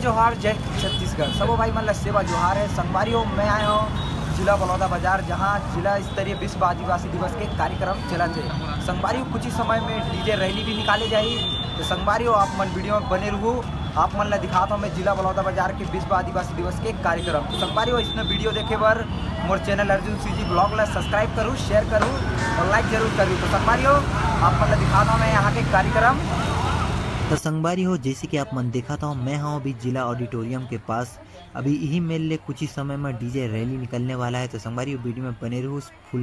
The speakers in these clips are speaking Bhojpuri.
जोहार, जय छत्तीसगढ़। सबो भाई मन ला सेवा जोहार है। संगवारियों मैं आया हूँ जिला बलौदा बाजार, जहाँ जिला स्तरीय विश्व आदिवासी दिवस के कार्यक्रम चला थे। संगवारियों कुछ ही समय में डीजे रैली भी निकाले जाए, तो संगवारियों आप मन वीडियो में बने रहूँ। आप मन ला दिखाता हूँ मैं जिला बलौदा बाजार के विश्व आदिवासी दिवस के कार्यक्रम। तो संगवारियों इसमें वीडियो देखे बर मोर चैनल अर्जुन सीजी ब्लॉग ला सब्सक्राइब करूँ, शेयर करूँ और लाइक जरूर करूँ। तो संगवारियों आप मन ला दिखाता हूँ मैं यहाँ के कार्यक्रम। तो संगवारी हो, जैसे कि आप मन देखा था, मैं हूँ अभी जिला ऑडिटोरियम के पास। अभी यही मेल ले कुछ ही समय में डीजे रैली निकलने वाला है। तो संगवारी वीडियो में बने रहो। फुल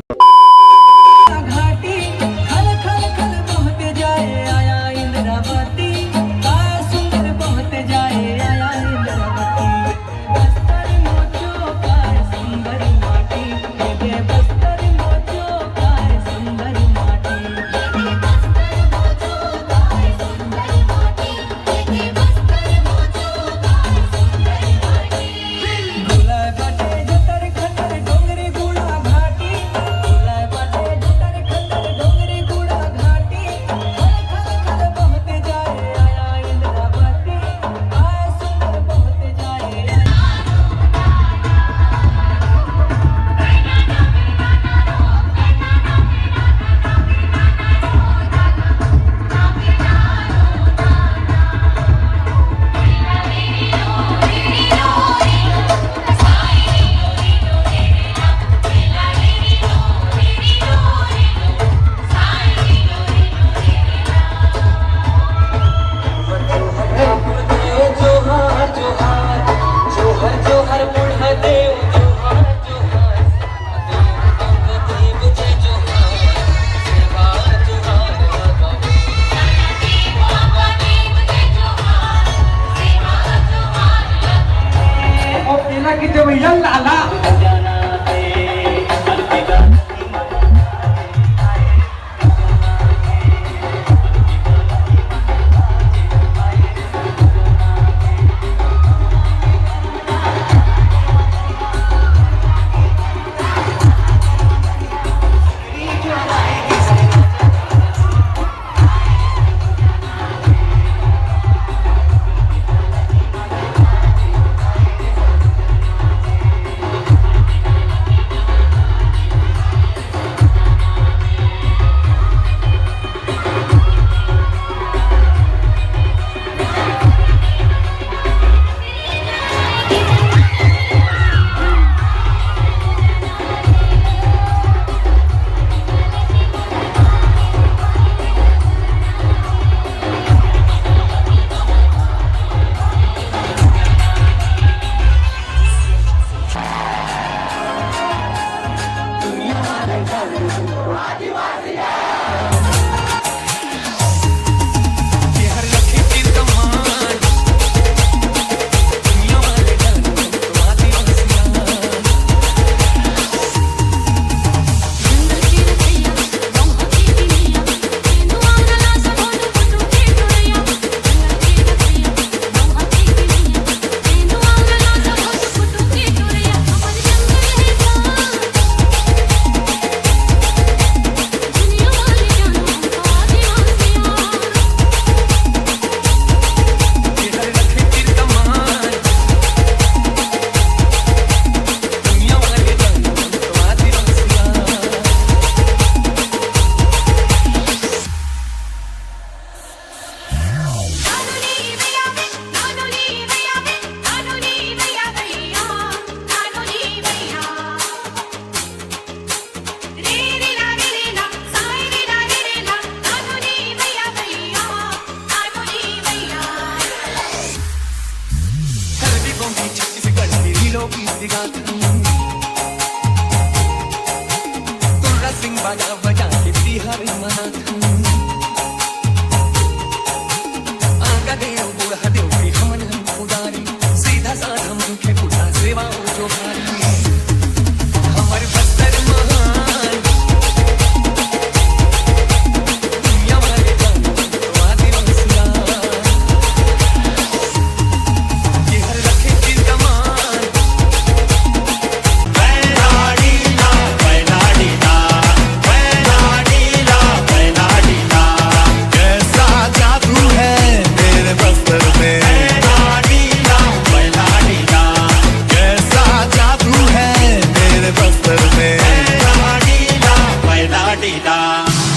डीडा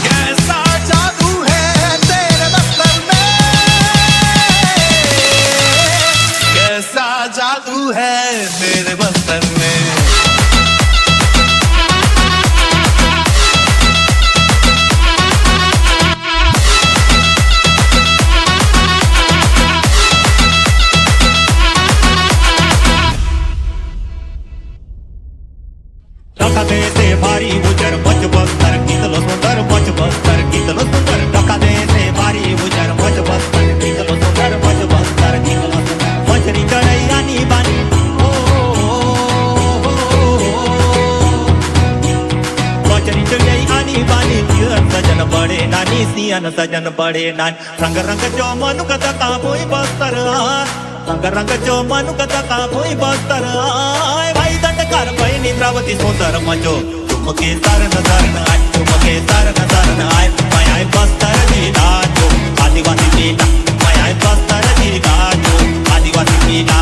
कैसा जादू है तेरे बस्तर में, कैसा जादू है मेरे बस्तर में। डका दे से भारी गुजर मच बस्तर कितलो सुंदर मच बस्तर कितलो सुंदर डका दे से भारी गुजर मच बस्तर कितलो सुंदर मच बस्तर कितलो सुंदर मछरी चढ़ई आनी बानी मछरी चढ़ई आनी बानी सियन सजन बड़े नानी सियन सजन बड़े नानी रंग रंग जो मनु कदा का कोई बस्तर रंग रंग जो मनु कदा का कोई बस्तर भाई दंडकार भाई निद्रावती सुंदर मजो तुमके सरन सरन आय तुमके सरन सरन आय माय बस्तर दीदा जो आदिवासी दीदा माय बस्तर दीदा जो आदिवासी दीदा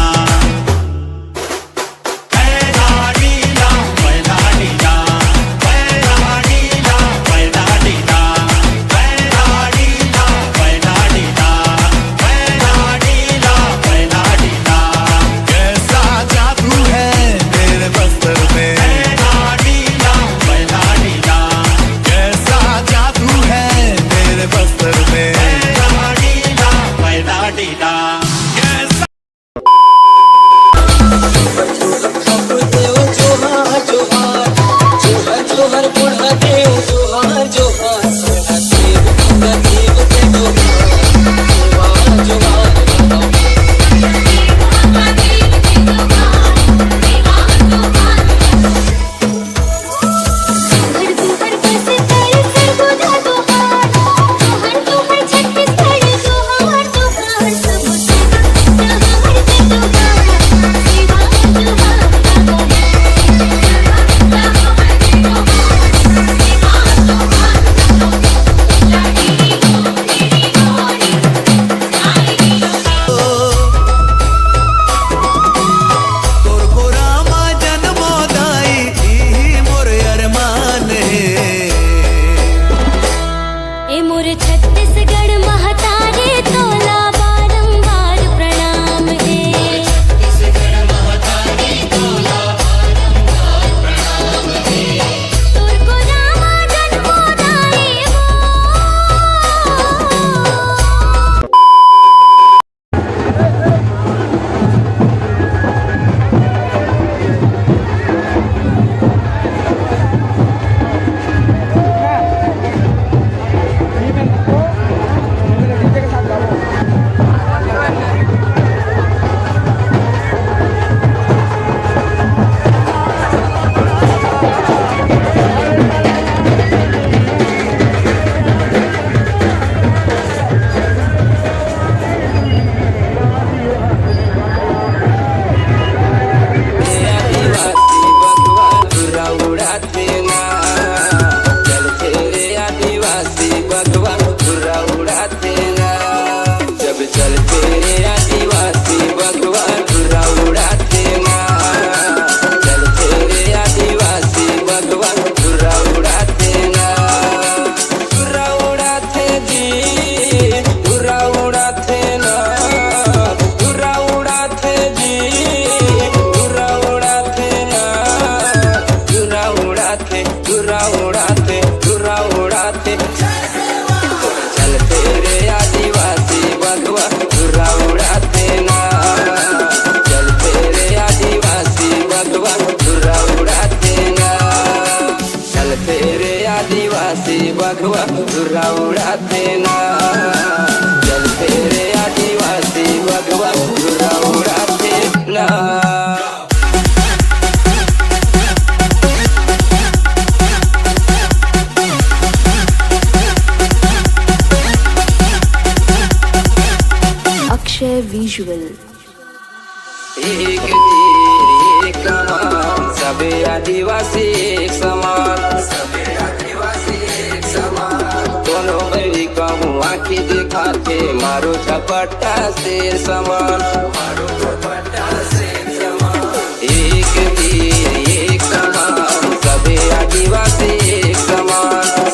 बघवा धुरा उड़ाते ना, चलते रे आदिवासी बघवा धुरा उड़ाते ना। अक्षय विजुअल। एक तीर एक कमान, सबे आदिवासी एक समान, सबे आदिवासी एक समान। दोनों मेरी कहूँ आँखें दिखाते, मारो झपट्टा शेर समान, मारो झपट्टा शेर समान। एक तीर एक कमान, सबे आदिवासी एक समान,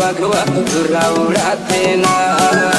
भगवा धुरा उड़ाते ना।